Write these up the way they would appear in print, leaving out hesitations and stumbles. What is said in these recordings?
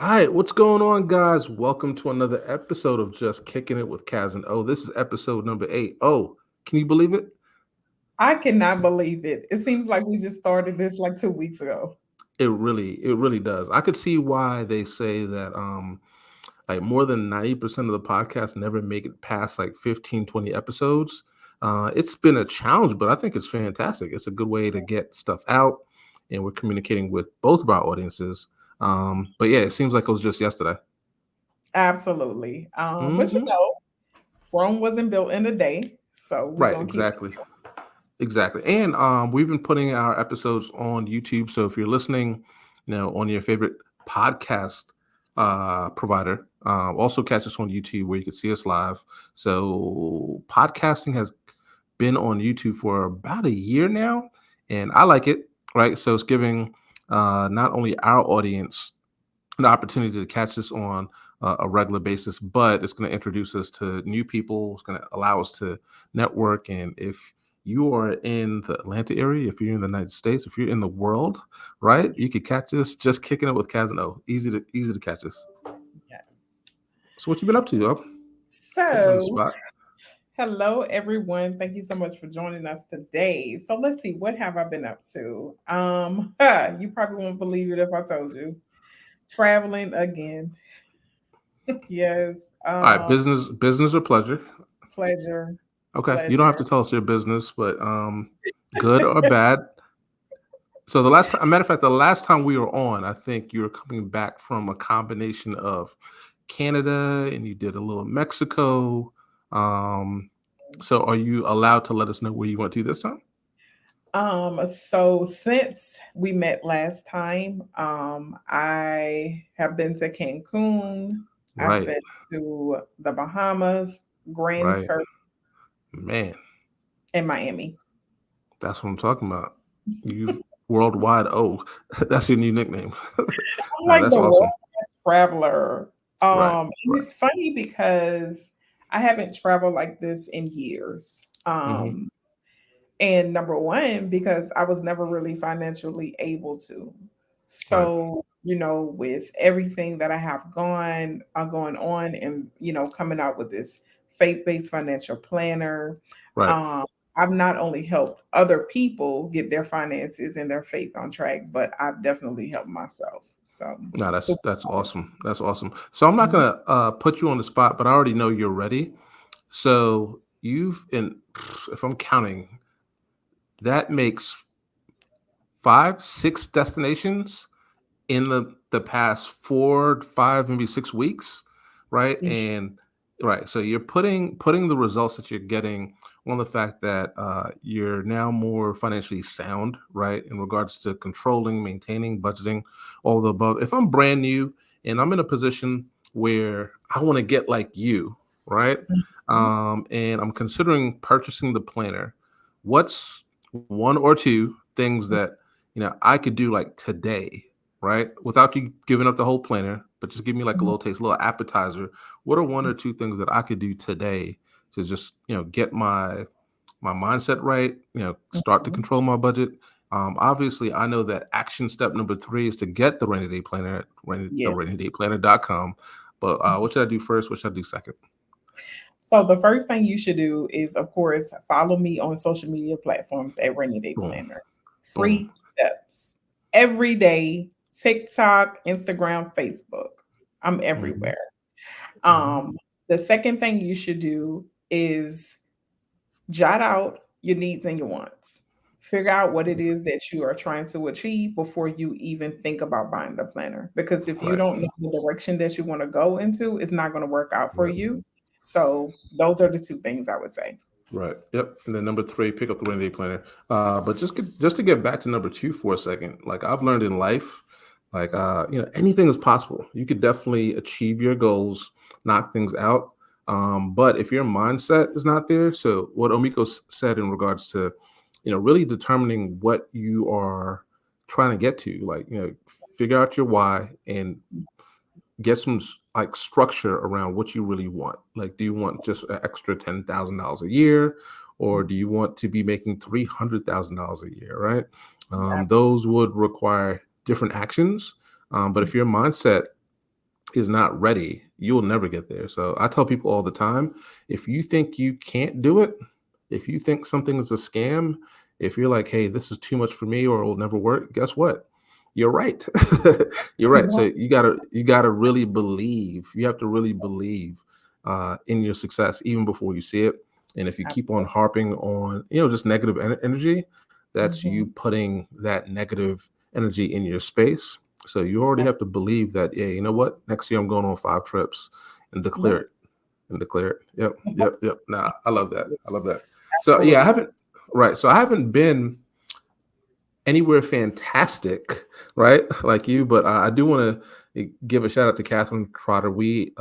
All right, what's going on, guys? Welcome to another episode of Just Kicking It with Cas and O. This is episode number 8. Oh, can you believe it? I cannot believe it. It seems like we just started this like 2 weeks ago. It really does. I could see why they say that like more than 90% of the podcasts never make it past like 15, 20 episodes. It's been a challenge, but I think it's fantastic. It's a good way to get stuff out, and we're communicating with both of our audiences. But yeah, it seems like it was just yesterday. Absolutely. But Hmm. Rome wasn't built in a day. So we're Right, gonna keep exactly. Exactly. And we've been putting our episodes on YouTube. So if you're listening, on your favorite podcast provider, also catch us on YouTube where you can see us live. So podcasting has been on YouTube for about a year now, and I like it. Right. So it's giving not only our audience an opportunity to catch us on a regular basis, but it's going to introduce us to new people. It's going to allow us to network. And if you are in the Atlanta area, if you're in the United States, if you're in the world, right, you could catch us just kicking it with Cas and O. Easy to catch us. yes. So what you been up to, yo? Put you on the So spot. hello everyone. Thank you so much for joining us today. So let's see, what have I been up to? You probably won't believe it if I told you. Traveling again. Yes. All right, business or pleasure. Pleasure. Okay, you don't have to Pleasure. tell us your business, but good or bad. So the last time, matter of fact, the last time we were on, I think you were coming back from a combination of Canada and you did a little Mexico. Um, so are you allowed to let us know where you went to this time? So since we met last time, I have been to Cancun, I've Right, been to the Bahamas, Grand right, Turk, man. and Miami. That's what I'm talking about. You worldwide. Oh, that's your new nickname. I'm No, like that's the world awesome. traveler. Right, And right. it's funny because I haven't traveled like this in years. Hmm. And number one, because I was never really financially able to. Right, So, with everything that I have going on and, coming out with this faith-based financial planner, right. um, I've not only helped other people get their finances and their faith on track, but I've definitely helped myself. So, No, so that's awesome. That's awesome. So I'm not gonna put you on the spot, but I already know you're ready. So you've in if I'm counting, that makes 5, 6 destinations in the past 4, 5, maybe 6 weeks, right? yeah, And right, so you're putting the results that you're getting on the fact that you're now more financially sound, right, in regards to controlling, maintaining, budgeting, all the above. If I'm brand new and I'm in a position where I want to get like you, right, mhm, and I'm considering purchasing the planner, what's one or two things that I could do like today, right? Without you giving up the whole planner, but just give me like a mhm, little taste, a little appetizer. What are one or two things that I could do today to just, get my mindset right, start to mhm. control my budget. Obviously, I know that action step number 3 is to get the rainy day planner at Yeah. rainydayplanner.com. But what should I do first? What should I do second? So the first thing you should do is, of course, follow me on social media platforms at Rainy Day Boom, Planner. boom. Free steps every day. TikTok, Instagram, Facebook. I'm Hmm. everywhere. Hmm. Um, the second thing you should do is jot out your needs and your wants. Figure out what it is that you are trying to achieve before you even think about buying the planner. Because if you Right, don't know the direction that you want to go into, it's not going to work out for right. you. So those are the two things I would say. Right. Yep. And then number 3, pick up the rainy day planner. But just to get back to number 2 for a second, like I've learned in life, like anything is possible. You could definitely achieve your goals, knock things out. But if your mindset is not there, so what Omiko said in regards to, really determining what you are trying to get to, like figure out your why and get some like structure around what you really want. Like, do you want just an extra $10,000 a year, or do you want to be making $300,000 a year? Right? Those would require different actions. But if your mindset is not ready, you'll never get there. So I tell people all the time, if you think you can't do it, if you think something is a scam, if you're like, hey, this is too much for me or it will never work, guess what? You're right. You're right. So Right. you gotta really believe. You have to really believe in your success even before you see it. And if you keep on Absolutely. harping on, just negative energy, that's you Hmm. putting that negative energy in your space. So you already have to believe that, yeah, you know what? Next year I'm going on 5 trips and declare Yep. it and declare it. Yep, yep, yep. Nah, I love that. I love that. So yeah, I Absolutely. haven't right. So I haven't been anywhere fantastic, right? Like you, but I do want to give a shout out to Catherine Trotter. We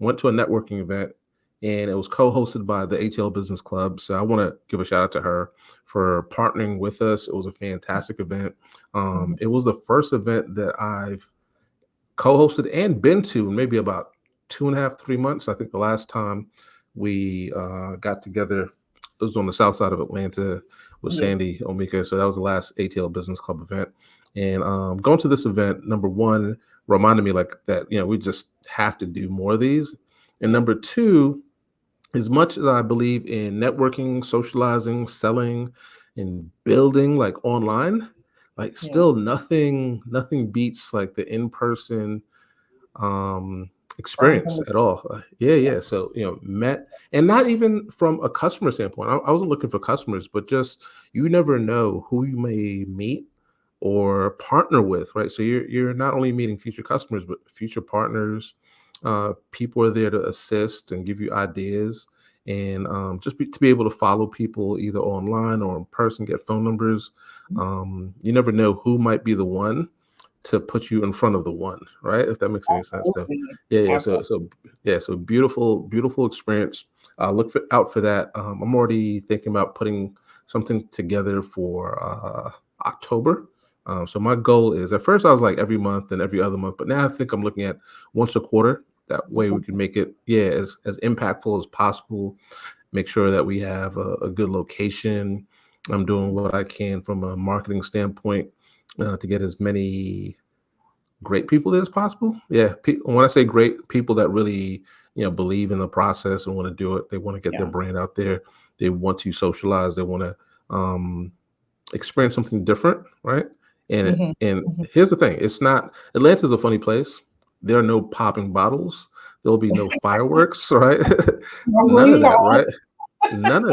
went to a networking event and it was co-hosted by the ATL Business Club. So I want to give a shout out to her for partnering with us. It was a fantastic event. Mhm. It was the first event that I've co-hosted and been to in maybe about 2.5, 3 months. I think the last time we got together, it was on the south side of Atlanta with Yes. Sandy Omika. So that was the last ATL Business Club event. And going to this event, number one, reminded me like that, we just have to do more of these. And number Yes. two, as much as I believe in networking, socializing, selling, and building like online, like Yeah. still nothing beats like the in-person Frank. experience at all. Yeah, Yeah. yeah. So met, and not even from a customer standpoint. I wasn't looking for customers, but just you never know who you may meet or partner with, right? So you're not only meeting future customers, but future partners. People are there to assist and give you ideas, and to be able to follow people either online or in person, get phone numbers. You never know who might be the one to put you in front of the one, right? If that makes any sense. So Absolutely. yeah, yeah. So Absolutely. so yeah, so beautiful experience. Out for that. I'm already thinking about putting something together for October. So my goal is at first I was like every month and every other month, but now I think I'm looking at once a quarter. That way we can make it as impactful as possible. Make sure that we have a good location. I'm doing what I can from a marketing standpoint to get as many great people as possible. Yeah, when I say great people that really believe in the process and want to do it, they want to get their Yeah. brand out there. They want to socialize. They want to um, experience something different, right? Hmm. And Hmm. here's the thing: it's not Atlanta's a funny place. There are no popping bottles. There will be no fireworks, right? No None of green that, dogs. right? None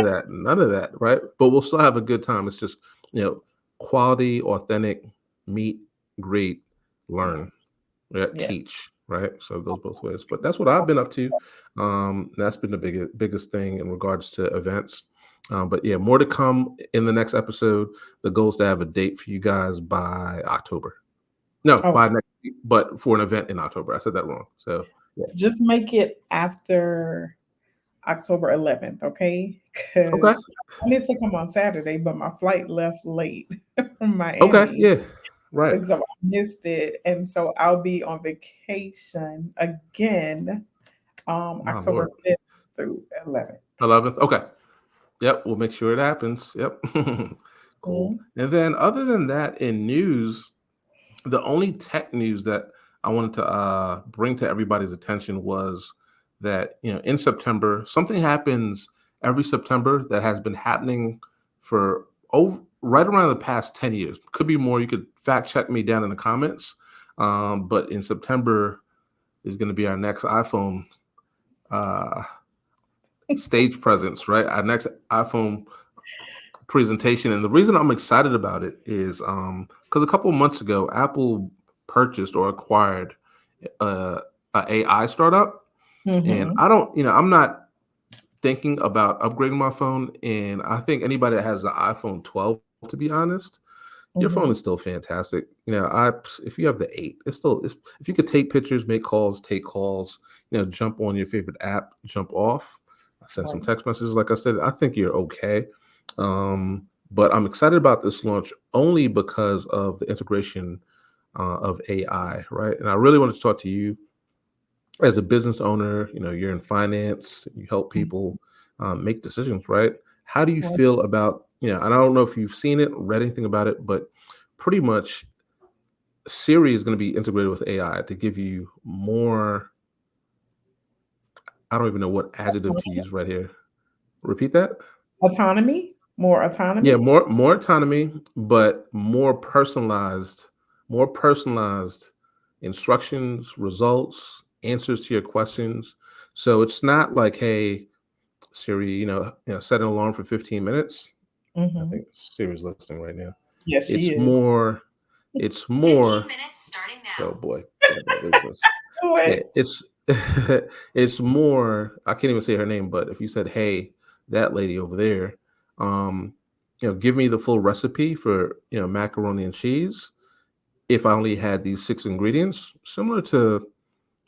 of that, right? But we'll still have a good time. It's just quality, authentic, meet, greet, learn, Yes. yeah, Yes. teach, right? So it goes both ways. But that's what I've been up to. That's been the biggest thing in regards to events. But yeah, more to come in the next episode. The goal is to have a date for you guys by October. No, by Okay. next week, but for an event in October. I said that wrong. So yeah. Just make it after October 11th, okay? Okay. Because I wanted to come on Saturday, but my flight left late from Okay. Miami. Yeah. Right. And so I missed it. And so I'll be on vacation again, My October lord. 5th through 11th. 11th. Okay. Yep. We'll make sure it happens. Yep. Cool. Mhm. And then other than that, in news, the only tech news that I wanted to bring to everybody's attention was that in September something happens every September that has been happening for over right around the past 10 years. Could be more. You could fact check me down in the comments. But in September is going to be our next iPhone uh, stage presence, right? Our next iPhone presentation. And the reason I'm excited about it is because a couple of months ago, Apple purchased or acquired uh, a AI startup. And Mhm. I don't, I'm not thinking about upgrading my phone. And I think anybody that has the iPhone 12, to be honest, your phone is still Mhm. fantastic. If you have the 8, if you could take pictures, make calls, take calls, jump on your favorite app, jump off, send some Right. text messages. Like I said, I think you're okay. But I'm excited about this launch only because of the integration of AI, right? And I really wanted to talk to you as a business owner. You're in finance, you help people make decisions, right? How do you Right. feel about, and I don't know if you've seen it, read anything about it, but pretty much Siri is going to be integrated with AI to give you more. I don't even know what adjective to use right here. Repeat that. Autonomy, more Yeah, autonomy. more autonomy, but more personalized instructions, results, answers to your questions. So it's not like, hey, Siri, set an alarm for 15 minutes. I Hmm. think Siri's listening right now. Yes, she It's is. more, it's 15 more, minutes starting oh now. boy, oh boy, here it goes. Yeah, What? it's it's more. I can't even say her name, but if you said, "Hey, that lady over there, um, give me the full recipe for macaroni and cheese. If I only had these 6 ingredients, similar to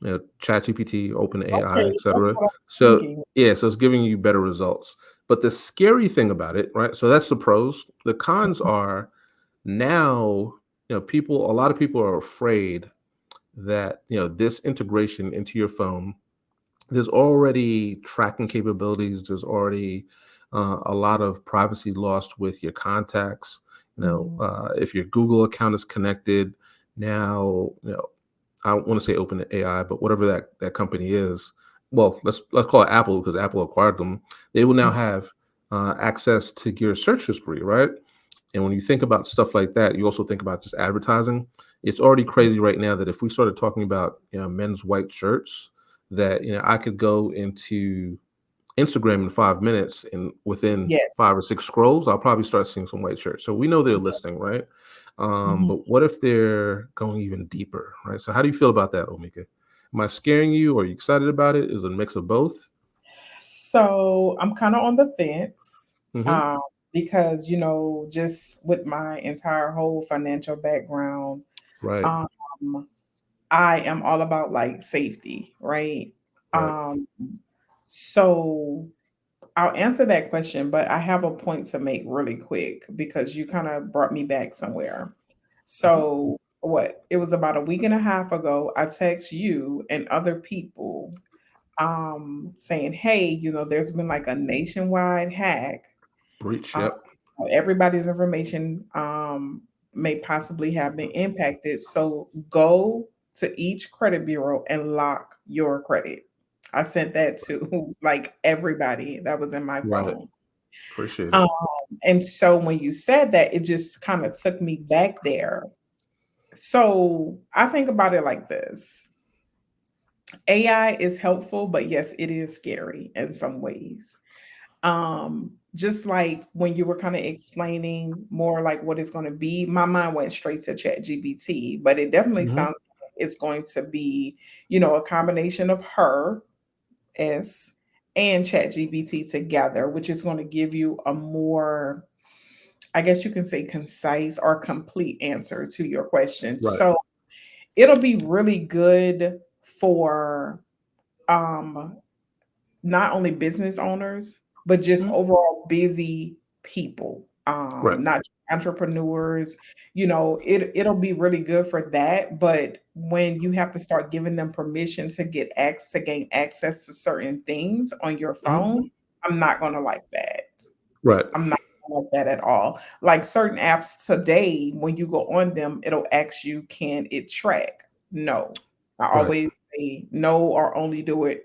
ChatGPT, OpenAI, Okay, that's etc." what I was So thinking. yeah, so it's giving you better results. But the scary thing about it, right? So that's the pros. The cons are now, a lot of people are afraid that this integration into your phone, there's already tracking capabilities. There's already a lot of privacy lost with your contacts. Mhm. If your Google account is connected, now I don't want to say Open AI, but whatever that company is. Well, let's call it Apple because Apple acquired them. They will now Mhm. have access to your search history, right? And when you think about stuff like that, you also think about just advertising. It's already crazy right now that if we started talking about men's white shirts, that I could go into Instagram in 5 minutes, and within Yeah. 5 or 6 scrolls, I'll probably start seeing some white shirts. So we know they're Yeah. listening, right? Mhm. But what if they're going even deeper, right? So how do you feel about that, Omika? Am I scaring you? Are you excited about it? Is it a mix of both? So I'm kind of on the fence, Hmm. um, because just with my entire whole financial background, Right, um, I am all about like safety, right? right. Um, so I'll answer that question, but I have a point to make really quick because you kind of brought me back somewhere. Hmm. So what? It was about a week and a half ago. I text you and other people saying, hey, there's been like a nationwide hack. Breach, Um, yep. everybody's information may possibly have been impacted. So go to each credit bureau and lock your credit. I sent that to like everybody that was in my Right. phone. Appreciate it. Um, and so when you said that, it just kind of took me back there. So I think about it like this. AI is helpful, but yes, it is scary in some ways. Just like when you were kind of explaining more like what it's going to be, my mind went straight to Chat GBT, but it definitely Hmm. sounds like it's going to be, a combination of her S and Chat GBT together, which is going to give you a more, I guess you can say, concise or complete answer to your question. Right. So it'll be really good for um not only business owners, but just Mhm. overall busy people, Right. not just entrepreneurs. It'll be really good for that. But when you have to start giving them permission to gain access to certain things on your phone, Mhm. I'm not gonna like that. Right. I'm not like that at all. Like certain apps today, when you go on them, it'll ask you, can it track? No. I Right. always say no or only do it,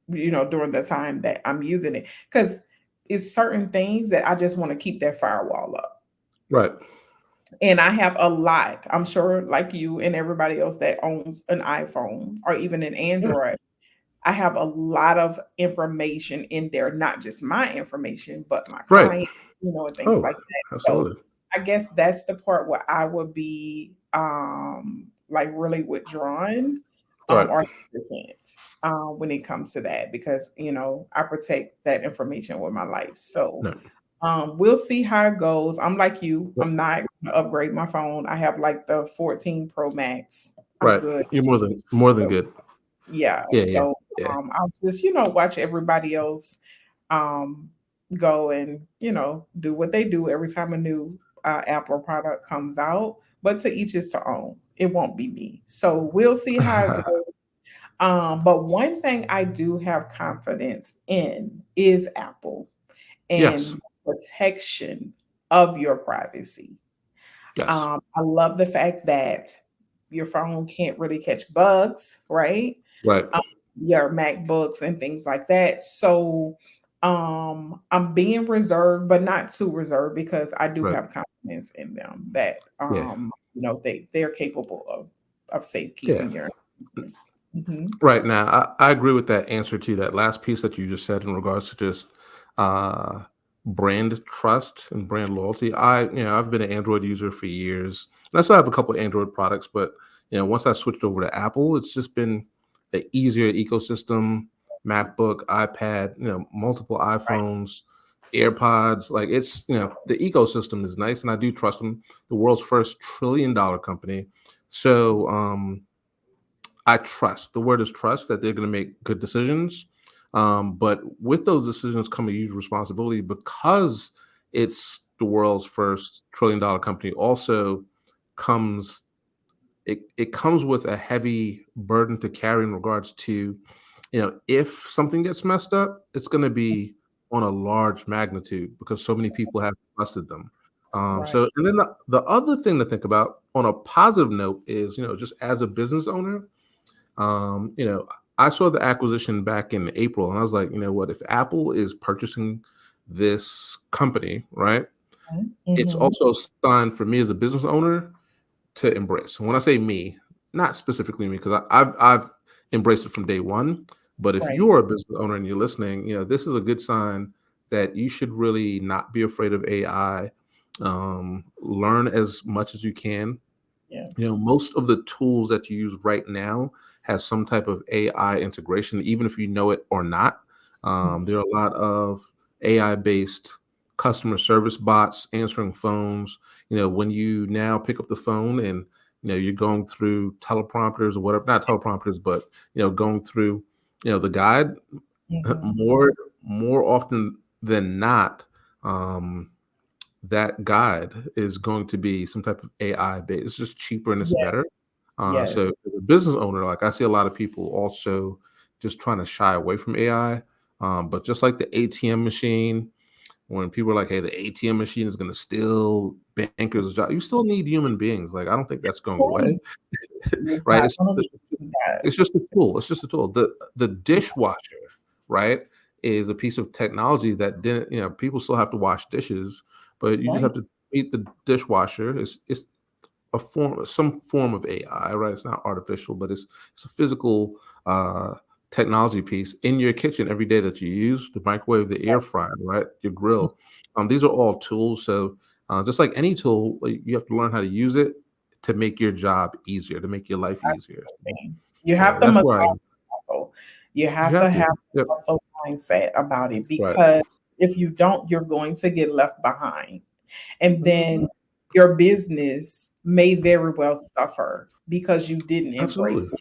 during the time that I'm using it. Because it's certain things that I just want to keep that firewall up. Right. And I have a lot, I'm sure, like you and everybody else that owns an iPhone or even an Yeah. Android. I have a lot of information in there, not just my information, but my Right. client, and things Oh, like that. So absolutely. I guess that's the part where I would be like really withdrawn Right. or hesitant when it comes to that because I protect that information with my life. So No. we'll see how it goes. I'm like you, Yep. I'm not gonna upgrade my phone. I have like the 14 Pro Max. I'm Right. good. You're more than good. Yeah, Yeah. Yeah. so, Yeah. I'll just, watch everybody else, um, go and, do what they do every time a new, Apple product comes out, but to each is to own. It won't be me. So, we'll see how it goes. But one thing I do have confidence in is Apple Yes. and protection of your privacy. Yes. I love the fact that your phone can't really catch bugs, right? Right. Um, your MacBooks and things like that. So I'm being reserved, but not too reserved because I do Right. have confidence in them that Yeah. they're capable of Yeah. safekeeping your hmm Right now, I agree with that answer to that last piece that you just said in regards to just uh, brand trust and brand loyalty. I've been an Android user for years, and I still have a couple of Android products. But once I switched over to Apple, it's just been an easier ecosystem. MacBook, iPad, multiple right. iPhones, AirPods. Like the ecosystem is nice, and I do trust them. The world's first $1 trillion company, so. I trust. The word is trust that they're going to make good decisions. But with those decisions come a huge responsibility because it's the world's first $1 trillion company. Also, comes it comes with a heavy burden to carry in regards to, if something gets messed up, it's going to be on a large magnitude because so many people have trusted them. Right. So, and then the other thing to think about on a positive note is, just as a business owner, um, you know, I saw the acquisition back in April, and I was like, you know what? If Apple is purchasing this company, right? It's Mm-hmm. also a sign for me as a business owner to embrace. When I say me, not specifically me, because I've embraced it from day one. But if Right. you're a business owner and you're listening, this is a good sign that you should really not be afraid of AI. Learn as much as you can. Yes. Most of the tools that you use right now has some type of AI integration, even if you know it or not. There are a lot of AI based customer service bots answering phones. When you now pick up the phone and you're going through teleprompters or whatever, not teleprompters, but going through the guide, Mm-hmm. more often than not. That guide is going to be some type of AI based. It's just cheaper and it's Yes. better. Yes. So as a business owner, like I see a lot of people also just trying to shy away from AI. But just like the ATM machine, when people are like, "Hey, the ATM machine is going to steal bankers' job," you still need human beings. Like I don't think that's going away, Right. It's right? not It's going to be that. it's just a tool. It's just a tool. The dishwasher, right, is a piece of technology that didn't. People still have to wash dishes, but you just Right. have to treat the dishwasher. It's some form of AI, right? It's not artificial, but it's a physical technology piece in your kitchen every day that you use the microwave, the air fryer, right? Your grill. These are all tools. So just like any tool, like, you have to learn how to use it to make your job easier, to make your life easier. Thing. You Yeah, have to that's massage where I. the muscle. You You have to have to. have Yep. a muscle mindset about it Right. because if you don't, you're going to get left behind. And Mhm. then your business may very well suffer because you didn't Absolutely. embrace it,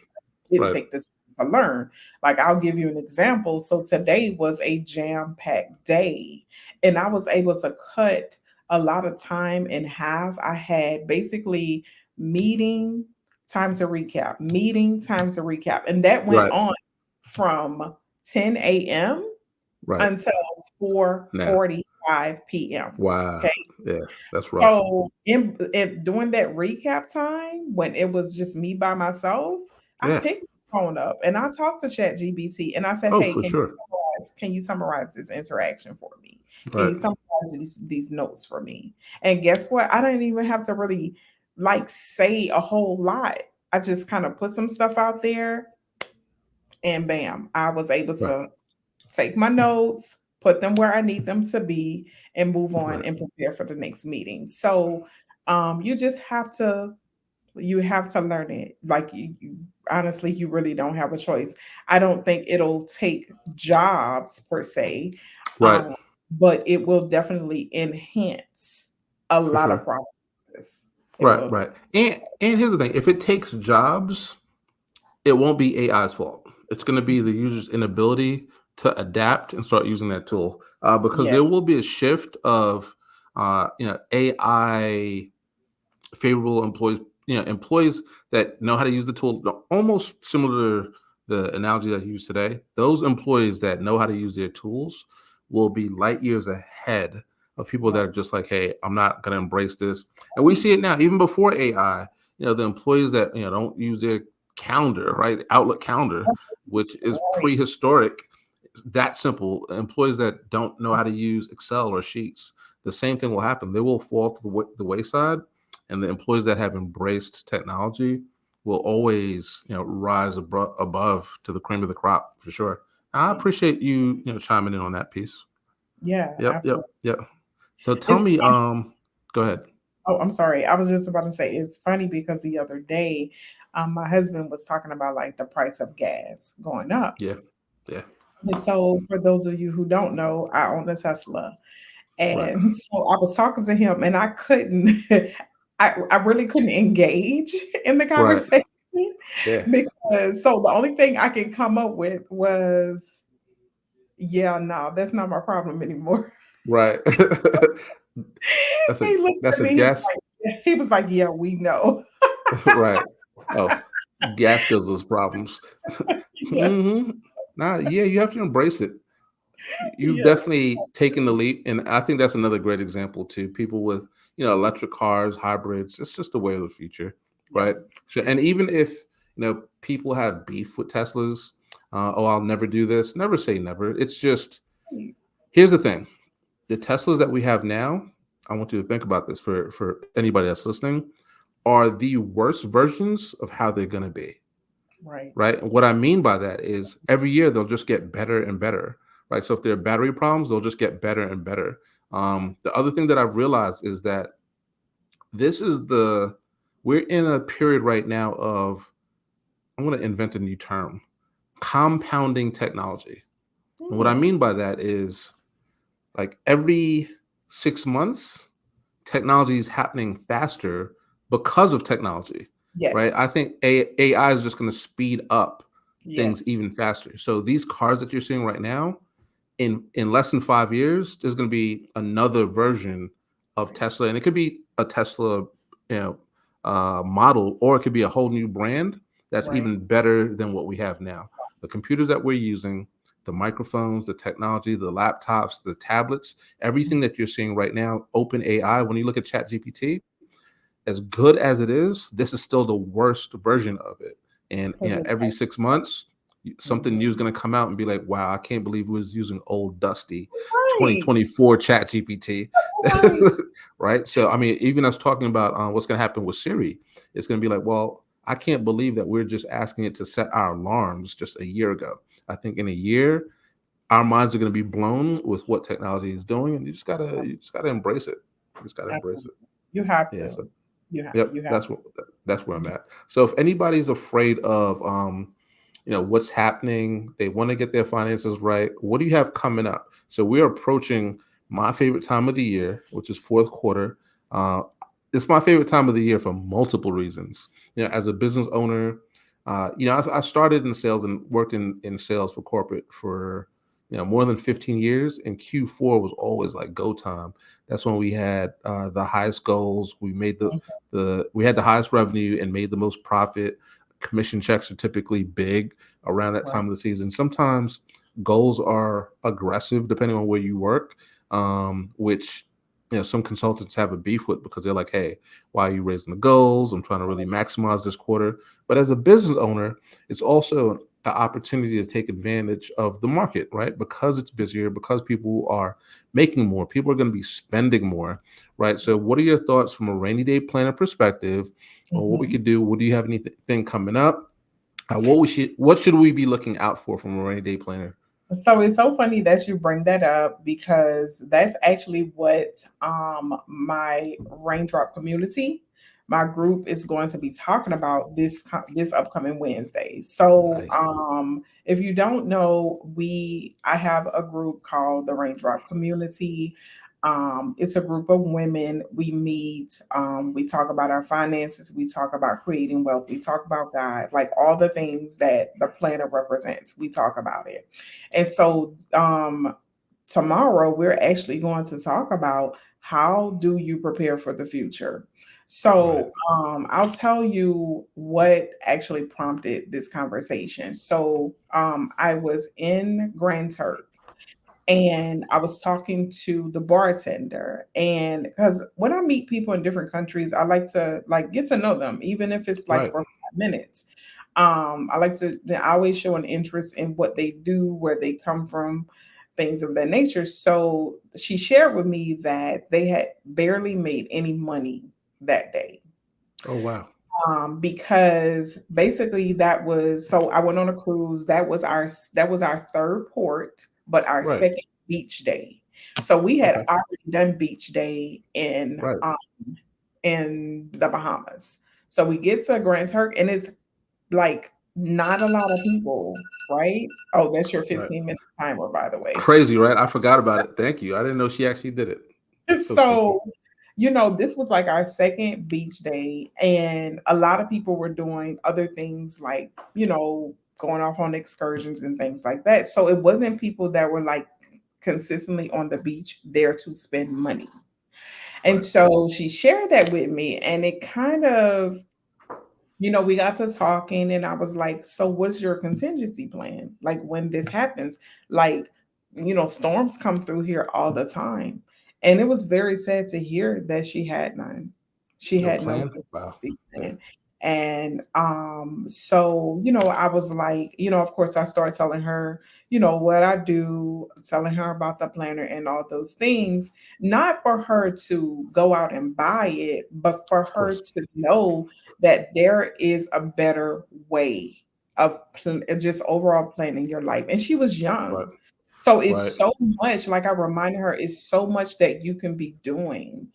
didn't Right. take the time to learn. Like I'll give you an example. So today was a jam-packed day, and I was able to cut a lot of time in half. I had basically meeting, time to recap, meeting, time to recap. And that went Right. on from 10 a.m. Right. until Now. 4:45 p.m. Wow. Okay. Yeah. That's rough. So in during that recap time, when it was just me by myself, I Yeah. picked the phone up and I talked to ChatGPT and I said, Oh, "Hey, for sure. can you summarize this interaction for me? Can you Right. summarize these notes for me?" And guess what? I didn't even have to really like say a whole lot. I just kind of put some stuff out there and bam, I was able Right. to take my notes, put them where I need them to be, and move on Right. and prepare for the next meeting. So you just have to learn it. Like you honestly, you really don't have a choice. I don't think it'll take jobs per se, Right. um, but it will definitely enhance a For lot of sure. processes. It Right. will. Right. And here's the thing: if it takes jobs, it won't be AI's fault. It's going to be the user's inability to adapt and start using that tool. Because Yeah, there will be a shift of AI favorable employees, employees that know how to use the tool, almost similar to the analogy that I use today. Those employees that know how to use their tools will be light years ahead of people that right. are just like, hey, I'm not going to embrace this. And we see it now, even before AI. the employees that don't use their calendar, right? Outlook calendar, which is Right. prehistoric. That simple. Employees that don't know how to use Excel or Sheets, the same thing will happen. They will fall to the wayside, and the employees that have embraced technology will always, rise above to the cream of the crop for sure. I appreciate you, chiming in on that piece. Yeah, Yep, yep, absolutely. yep. So tell It's me, go ahead. Oh, I'm sorry. I was just about to say it's funny because the other day, my husband was talking about like the price of gas going up. Yeah, yeah, And so, for those of you who don't know, I own a Tesla, right, and so I was talking to him, and I couldn't, I really couldn't engage in the right, conversation yeah, because the only thing I could come up with was, yeah, no, that's not my problem anymore. right. that's a He looked that's at a me, gas, he was like, yeah, we know. right? Oh, gas gives us problems. Yeah, hmm Nah, yeah, you have to embrace it. You've yeah. definitely taken the leap, and I think that's another great example too. People with electric cars, hybrids. It's just the way of the future, Yeah. right? So, and even if people have beef with Teslas, oh, I'll never do this. Never say never. It's just here's the thing: the Teslas that we have now. I want you to think about this for anybody that's listening. Are the worst versions of how they're going to be, Right. right? And what I mean by that is every year they'll just get better and better, right? So if there are battery problems, they'll just get better and better. The other thing that I've realized is that this is the we're in a period right now of I'm going to invent a new term, compounding technology. And what I Hmm. mean by that is like every 6 months, technology is happening faster because of technology, right? Yes. I think AI is just going to speed up things Yes. even faster. So these cars that you're seeing right now, in less than 5 years, there's going to be another version of Right. Tesla, and it could be a Tesla, you know, model, or it could be a whole new brand that's Right. even better than what we have now. The computers that we're using, the microphones, the technology, the laptops, the tablets, everything that you're seeing right now, open AI. When you look at ChatGPT, as good as it is, this is still the worst version of it. And Because it's every 6 months, something new mhm. is going to come out and be like, "Wow, I can't believe we was using old dusty Right. 2024 Chat GPT." Right. Right? So, I mean, even us talking about what's going to happen with Siri, it's going to be like, "Well, I can't believe that we're just asking it to set our alarms just a year ago." I think in a year, our minds are going to be blown with what technology is doing, and you just gotta embrace it. You just gotta embrace it. Absolutely. You have Yeah. to. So yep, You have that's where I'm to. at. So if anybody's afraid of what's happening, they want to get their finances right. What do you have coming up? So we're approaching my favorite time of the year, which is fourth quarter. Uh, it's my favorite time of the year for multiple reasons. As a business owner, I started in sales and worked in sales for corporate for more than 15 years, and Q4 was always like go time. That's when we had the highest goals. We made Mhm. we had the highest revenue and made the most profit. Commission checks are typically big around that Right. time of the season. Sometimes goals are aggressive depending on where you work, which some consultants have a beef with because they're like, "Hey, why are you raising the goals? I'm trying to really maximize this quarter." But as a business owner, it's also an opportunity to take advantage of the market, right? Because it's busier, because people are making more, people are going to be spending more, right? So, what are your thoughts from a rainy day planner perspective, or what we Mhm. could do? What do you have anything coming up? What should we be looking out for from a rainy day planner? So it's so funny that you bring that up because that's actually what my raindrop community, my group is going to be talking about this upcoming Wednesday. So Nice. if you don't know, I have a group called the Raindrop Community. It's a group of women. We meet, we talk about our finances, we talk about creating wealth, we talk about God, like all the things that the planner represents. We talk about it. And so tomorrow we're actually going to talk about how do you prepare for the future. Right. So I'll tell you what actually prompted this conversation. So I was in Grand Turk and I was talking to the bartender. And because when I meet people in different countries, I like to like get to know them, even if it's like Right. for 5 minutes. I like to I always show an interest in what they do, where they come from, things of that nature. So she shared with me that they had barely made any money that day. Oh wow. Because basically that was, so I went on a cruise. That was our third port, but our Right. second beach day. So we had Okay. already done beach day Right. in the Bahamas. So we get to Grand Turk, and it's like not a lot of people, right? Oh, that's your Right. 15-minute timer, by the way. Crazy, right? I forgot about it. Thank you. I didn't know she actually did it. So sneaky. So, this was like our second beach day, and a lot of people were doing other things like, going off on excursions and things like that. So it wasn't people that were like consistently on the beach there to spend money. And Right. so she shared that with me, and it kind of, we got to talking, and I was like, so what's your contingency plan? Like when this happens, like, storms come through here all the time. And it was very sad to hear that she had none. She No had no plan. Wow. contingency Yeah. plan. And so, I was like, of course I started telling her, what I do, telling her about the planner and all those things, not for her to go out and buy it, but for Of her course. to know that there is a better way of just overall planning your life. And she was Right. young. So it's Right. so much, like I reminded her, it's so much that you can be doing.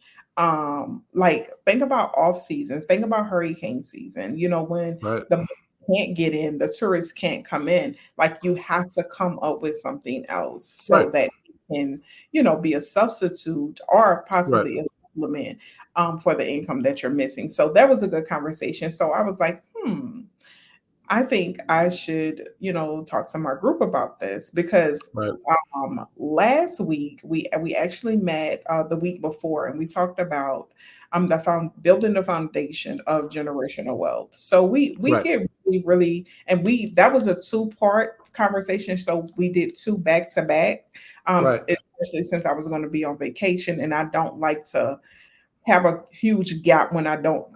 Like think about off seasons, think about hurricane season, when Right. the boats can't get in, the tourists can't come in, like you have to come up with something else Right. so that it can, be a substitute or Right. possibly a supplement for the income that you're missing. So that was a good conversation. So I was like, I think I should, talk to my group about this because Right. last week we actually met the week before, and we talked about the found building the foundation of generational wealth. So we Right. get really, really, and we that was a two-part conversation. So we did two back to back, Right. especially since I was going to be on vacation, and I don't like to have a huge gap when I don't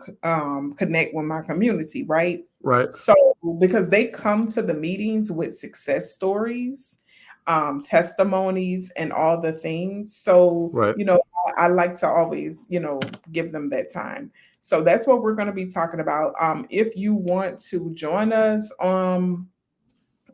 connect with my community, right? Right. So because they come to the meetings with success stories, testimonies, and all the things. So, Right. I like to always, give them that time. So that's what we're going to be talking about. If you want to join us,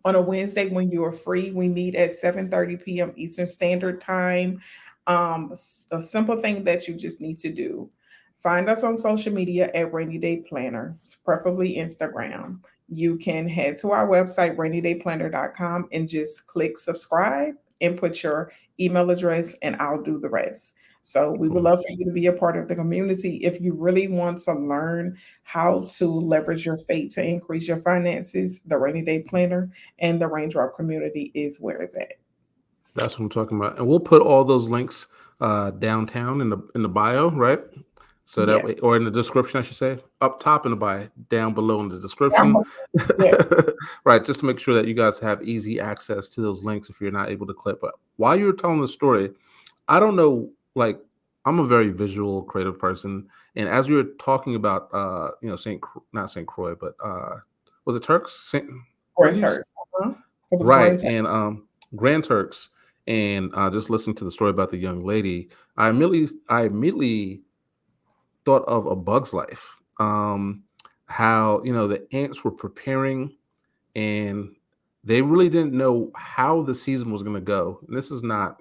on a Wednesday when you are free. We meet at 7:30 p.m. Eastern Standard Time. A simple thing that you just need to do. Find us on social media at Rainy Day Planner, preferably Instagram. You can head to our website, rainydayplanner.com, and just click subscribe and put your email address, and I'll do the rest. So we would Cool. love for you to be a part of the community. If you really want to learn how to leverage your fate to increase your finances, the Rainy Day Planner and the Raindrop community is where it's at. That's what I'm talking about. And we'll put all those links downtown in the bio, right? So that Yeah. way, or in the description, I should say, up top in the bio, down below in the I'm description, yeah. right? Just to make sure that you guys have easy access to those links if you're not able to click. But while you were telling the story, I don't know, like I'm a very visual, creative person, and as we were talking about, not Saint Croix, but was it Turks? Saint, what Grand did you? Turk. Uh-huh. It was Right, Grand Turk. and Grand Turks, and just listening to the story about the young lady, I immediately thought of A Bug's Life. How the ants were preparing, and they really didn't know how the season was going to go. And this is not,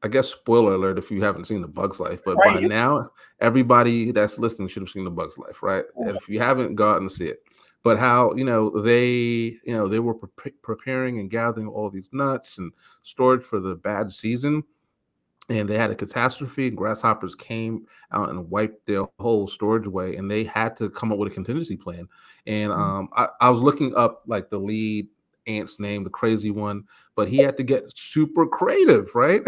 I guess spoiler alert if you haven't seen The Bug's Life, but by Right. now everybody that's listening should have seen The Bug's Life, right? And if you haven't, go out and see it. But how they were preparing and gathering all these nuts and storage for the bad season, and they had a catastrophe. Grasshoppers came out and wiped their whole storage away, and they had to come up with a contingency plan. And Mhm. I was looking up like the lead ant's name, the crazy one, but he had to get super creative, right?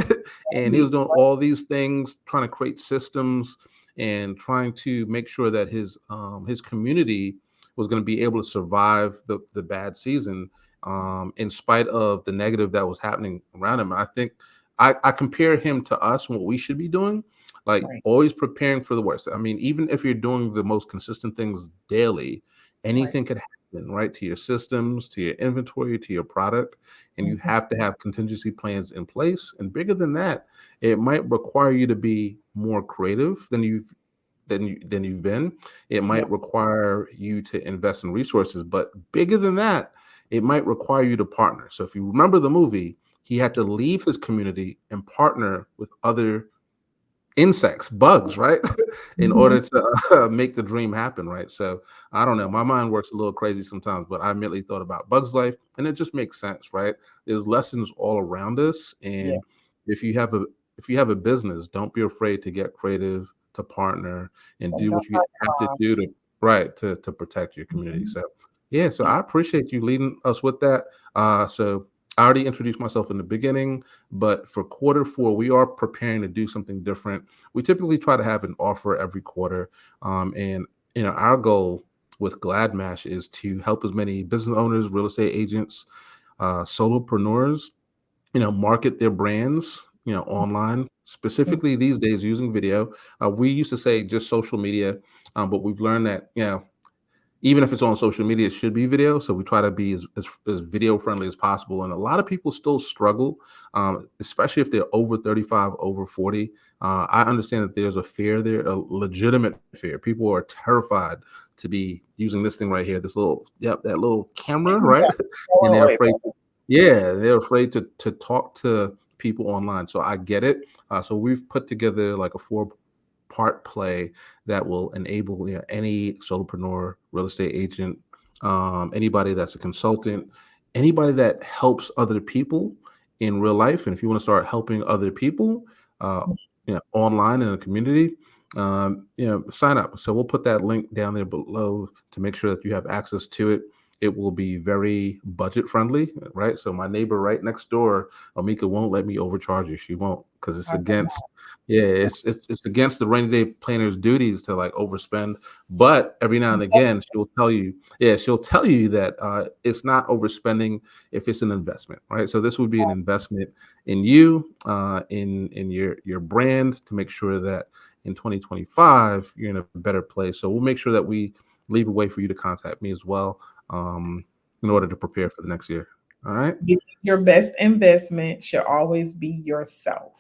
And he was doing all these things, trying to create systems and trying to make sure that his community was going to be able to survive the bad season. in spite of the negative that was happening around him. I think I compare him to us and what we should be doing, like Right. always preparing for the worst. I mean, even if you're doing the most consistent things daily, Right. anything could happen, right? To your systems, to your inventory, to your product. And you Mhm. have to have contingency plans in place. And bigger than that, it might require you to be more creative than you've been. It Yeah. might require you to invest in resources, but bigger than that, it might require you to partner. So if you remember the movie, he had to leave his community and partner with other insects, bugs, right? In Mhm. order to make the dream happen, right? So I don't know. My mind works a little crazy sometimes, but I immediately thought about Bugs Life, and it just makes sense, right? There's lessons all around us, Yeah. and if you have a if you have a business, don't be afraid to get creative, to partner, and And do jump what you out have to the do to right to protect your community. box. So yeah, so Yeah. I appreciate you leading us with that. So I already introduced myself in the beginning, but for quarter 4, we are preparing to do something different. We typically try to have an offer every quarter, and our goal with GladMash is to help as many business owners, real estate agents, solopreneurs, market their brands, online, Mhm. specifically these days using video. We used to say just social media, but we've learned that even if it's on social media, it should be video. So we try to be as video friendly as possible. And a lot of people still struggle, especially if they're over 35, over 40. I understand that there's a fear there, a legitimate fear. People are terrified to be using this thing right here, that little camera, right? Yeah. And Going they're away afraid, from yeah, they're afraid to talk to people online. So I get it. So we've put together like a four-part play that will enable any solopreneur, real estate agent, anybody that's a consultant, anybody that helps other people in real life. And if you want to start helping other people, uh, it. online in a community, sign up. So we'll put that link down there below to make sure that you have access to it. It will be very budget friendly, right? So my neighbor right next door, Omeika, won't let me overcharge you. She won't because it's I cannot. against yeah, it's against the rainy day planner's duties to like overspend. But every now and again, she'll tell you that it's not overspending if it's an investment, right? So this would be an investment in you, in your brand to make sure that in 2025 you're in a better place. So we'll make sure that we leave a way for you to contact me as well, in order to prepare for the next year. All right. Your best investment should always be yourself.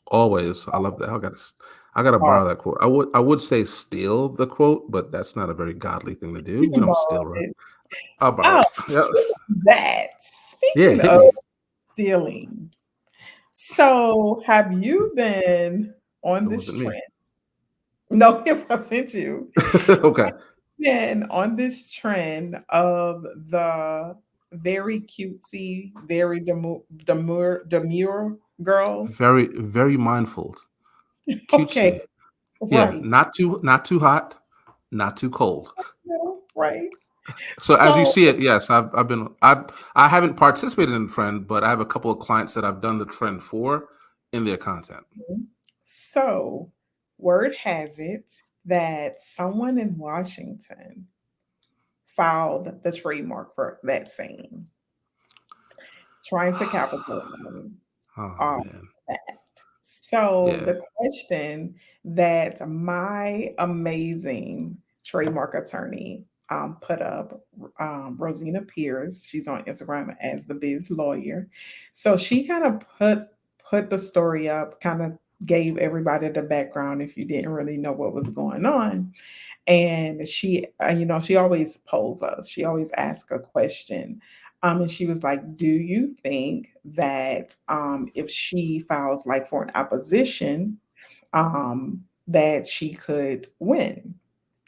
Always. I love that. I gotta Oh, borrow that quote. I would say steal the quote, but that's not a very godly thing to do. you We can don't borrow steal, right? it. I'll borrow Oh, it. Yeah. that. Yeah, Speaking hit of me. stealing, so have you been on It this wasn't me. trend? No, it wasn't you. Okay. Been on this trend of the very cutesy, very demure girl. Very, very mindful. Okay, Cutesy. Yeah. right. Not too hot, not too cold. No, right. So as you So, see it, yes, I haven't participated in the trend, but I have a couple of clients that I've done the trend for in their content. so word has it that someone in Washington filed the trademark for that saying, trying to capitalize Oh on man. that. So Yeah. the question that my amazing trademark attorney put up, Rosina Pierce, she's on Instagram as the Biz Lawyer. So she kind of put the story up, kind of gave everybody the background if you didn't really know what was going on. And she, she always polls us. She always asks a question. And she was like, "Do you think that if she files like for an opposition, that she could win?"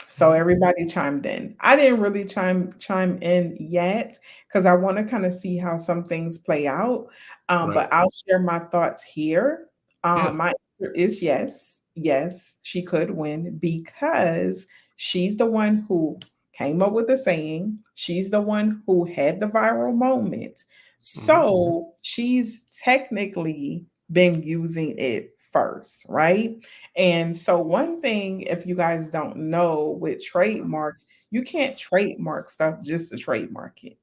So Mhm. everybody chimed in. I didn't really chime in yet because I want to kind of see how some things play out. Right. But I'll share my thoughts here. Yeah. My answer is yes, yes, she could win because she's the one who came up with the saying. She's the one who had the viral moment. Mhm. So she's technically been using it first, right? And so, one thing, if you guys don't know with trademarks, you can't trademark stuff just to trademark it.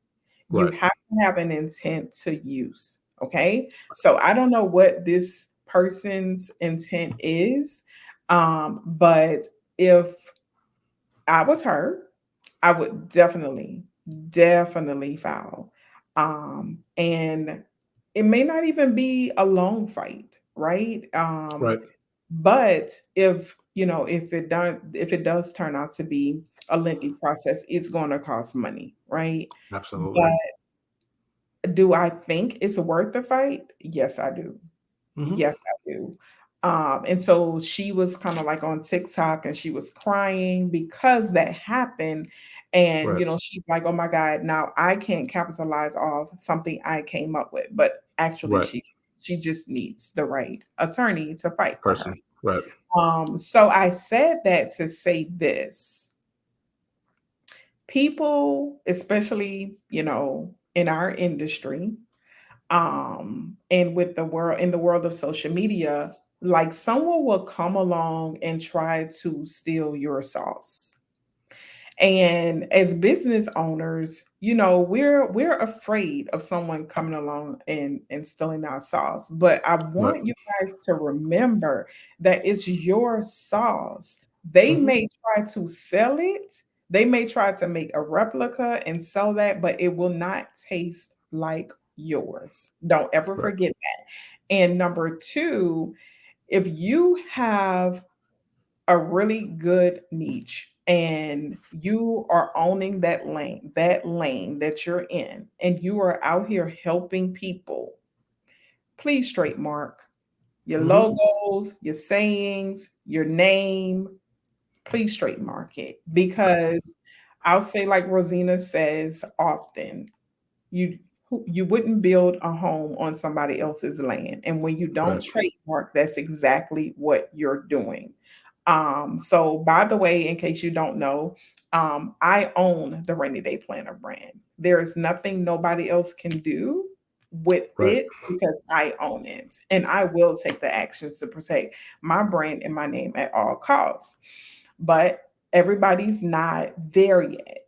You Right. have to have an intent to use. Okay. So I don't know what this person's intent is. But if I was her, I would definitely foul. And it may not even be a long fight, right? Right. But if it does turn out to be a lengthy process, it's going to cost money, right? Absolutely. But do I think it's worth the fight? Yes, I do. Hmm. Yes, I do. And so she was kind of like on TikTok and she was crying because that happened. And, Right. she's like, oh my God, now I can't capitalize off something I came up with. But actually, Right. she just needs the right attorney to fight for her. Person. Right. So I said that to say this: people, especially, in our industry, and with the world in the world of social media, like someone will come along and try to steal your sauce. And as business owners, we're afraid of someone coming along and stealing our sauce. But I Right. want you guys to remember that it's your sauce. They Hmm. may try to sell it, they may try to make a replica and sell that, but it will not taste like yours. Don't ever Right. forget that. And number two, if you have a really good niche and you are owning that lane that you're in, and you are out here helping people, please trademark your Hmm. logos, your sayings, your name. Please trademark it, because I'll say, like Rosina says often, you you wouldn't build a home on somebody else's land. And when you don't Right. trademark, that's exactly what you're doing. So by the way, in case you don't know, I own the Rainy Day Planner brand. There is nothing nobody else can do with Right. it because I own it. And I will take the actions to protect my brand and my name at all costs. But everybody's not there yet.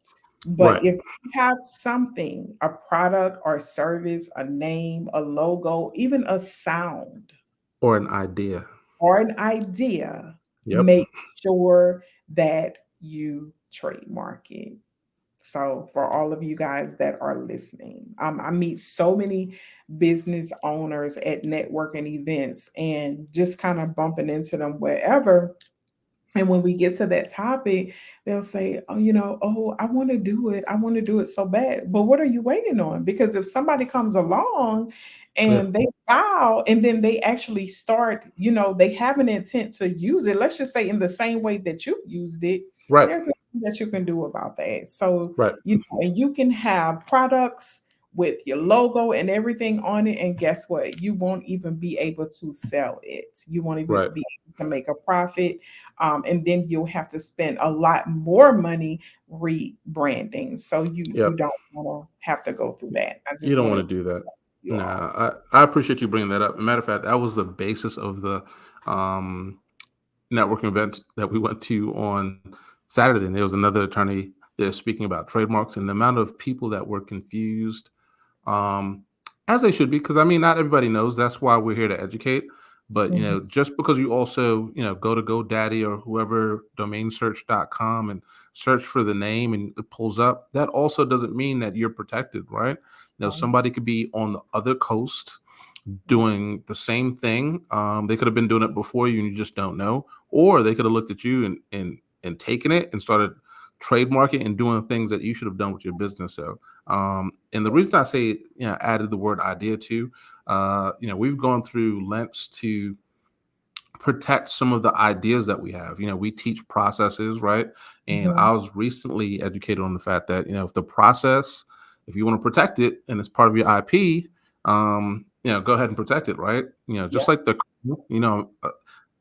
But Right. if you have something, a product or service, a name, a logo, even a sound Or an idea. or an idea, Yep. make sure that you trademark it. So, for all of you guys that are listening, I meet so many business owners at networking events and just kind of bumping into them wherever. And when we get to that topic, they'll say, oh, oh, I want to do it. I want to do it so bad. But what are you waiting on? Because if somebody comes along Yeah. and they file and then they actually start, they have an intent to use it, let's just say in the same way that you've used it, Right. there's nothing that you can do about that. So, Right. and you can have products with your logo and everything on it. And guess what? You won't even be able to sell it. You won't even Right. be able to make a profit, and then you'll have to spend a lot more money rebranding. So you Yep. don't want to have to go through that. I You just don't want want to to do that. you all. Nah, I appreciate you bringing that up. Matter of fact, that was the basis of the um, networking event that we went to on Saturday. And there was another attorney there speaking about trademarks and the amount of people that were confused, um, as they should be, because I mean, not everybody knows. That's why we're here to educate. But Mhm. just because you also go to GoDaddy or whoever domainsearch.com and search for the name and it pulls up, that also doesn't mean that you're protected, right? Right. Somebody could be on the other coast doing the same thing. They could have been doing it before you and you just don't know, or they could have looked at you and taken it and started trademarking and doing things that you should have done with your business. So, and the reason I say added the word idea to, we've gone through lengths to protect some of the ideas that we have. We teach processes, right? And Mhm. I was recently educated on the fact that, if the process, if you want to protect it and it's part of your IP, go ahead and protect it, right? Yeah. Just like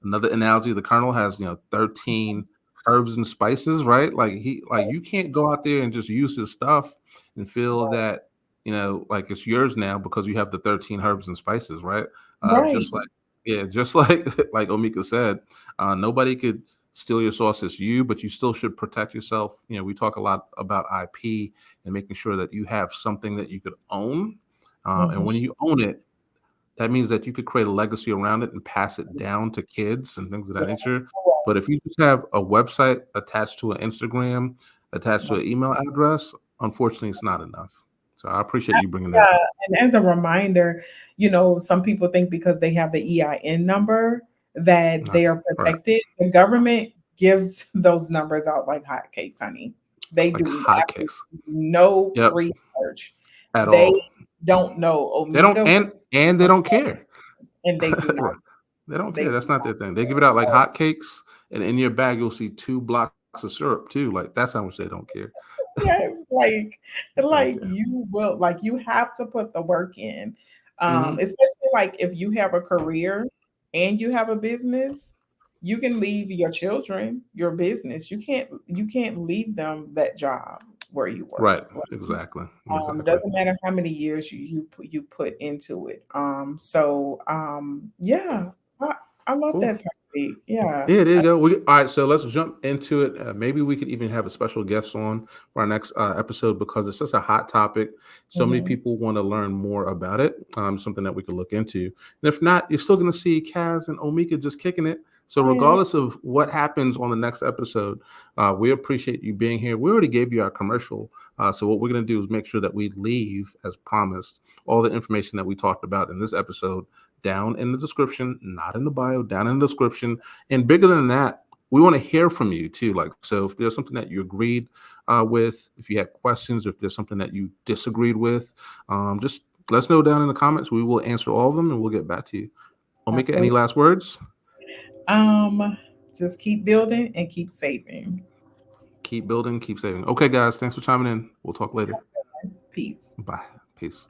another analogy, the Colonel has, 13 herbs and spices, right? Like you can't go out there and just use his stuff and feel that, like it's yours now because you have the 13 herbs and spices, right? Right. Just like, yeah, just like like Omeika said, nobody could steal your source is you, but you still should protect yourself. We talk a lot about IP and making sure that you have something that you could own. And Mhm. when you own it, that means that you could create a legacy around it and pass it down to kids and things of that Yeah, nature. But correct. if you just have a website attached to an Instagram, attached to Right. an email address, unfortunately, it's not enough. So I appreciate you bringing that Yeah, up. and as a reminder, some people think because they have the EIN number that Not they are right, protected. The government gives those numbers out like hotcakes, honey. They like do absolutely hotcakes. no Yep, research. at They all. don't know They don't, Omega, and they don't care. and they do not. Right. They don't They care. do That's not not their thing. They give it out like hotcakes, and in your bag you'll see 2 blocks of syrup too. Like that's how much they don't care. Yes, like They don't like care. you will like you have to put the work in. Hmm. Especially like if you have a career and you have a business, you can leave your children your business. You can't leave them that job where you work. Right. Right? Exactly. It Exactly. doesn't matter how many years you put into it. Yeah, I, I love Cool. that topic. Yeah. Yeah, there you go. All right, so let's jump into it. Maybe we could even have a special guest on for our next episode because it's such a hot topic. So many Mhm. people want to learn more about it. Something that we could look into. And if not, you're still going to see Cas and Omeika just kicking it. So Oh, yeah. regardless of what happens on the next episode, we appreciate you being here. We already gave you our commercial. So what we're going to do is make sure that we leave, as promised, all the information that we talked about in this episode down in the description, not in the bio, down in the description. And bigger than that, we want to hear from you too. Like, so if there's something that you agreed with, if you had questions, if there's something that you disagreed with, just let us know down in the comments. We will answer all of them and we'll get back to you. Omika, any Absolutely. last words? Um, just keep building and keep saving. Keep building, keep saving. Okay, guys, thanks for chiming in. We'll talk later. Peace. Bye. Peace.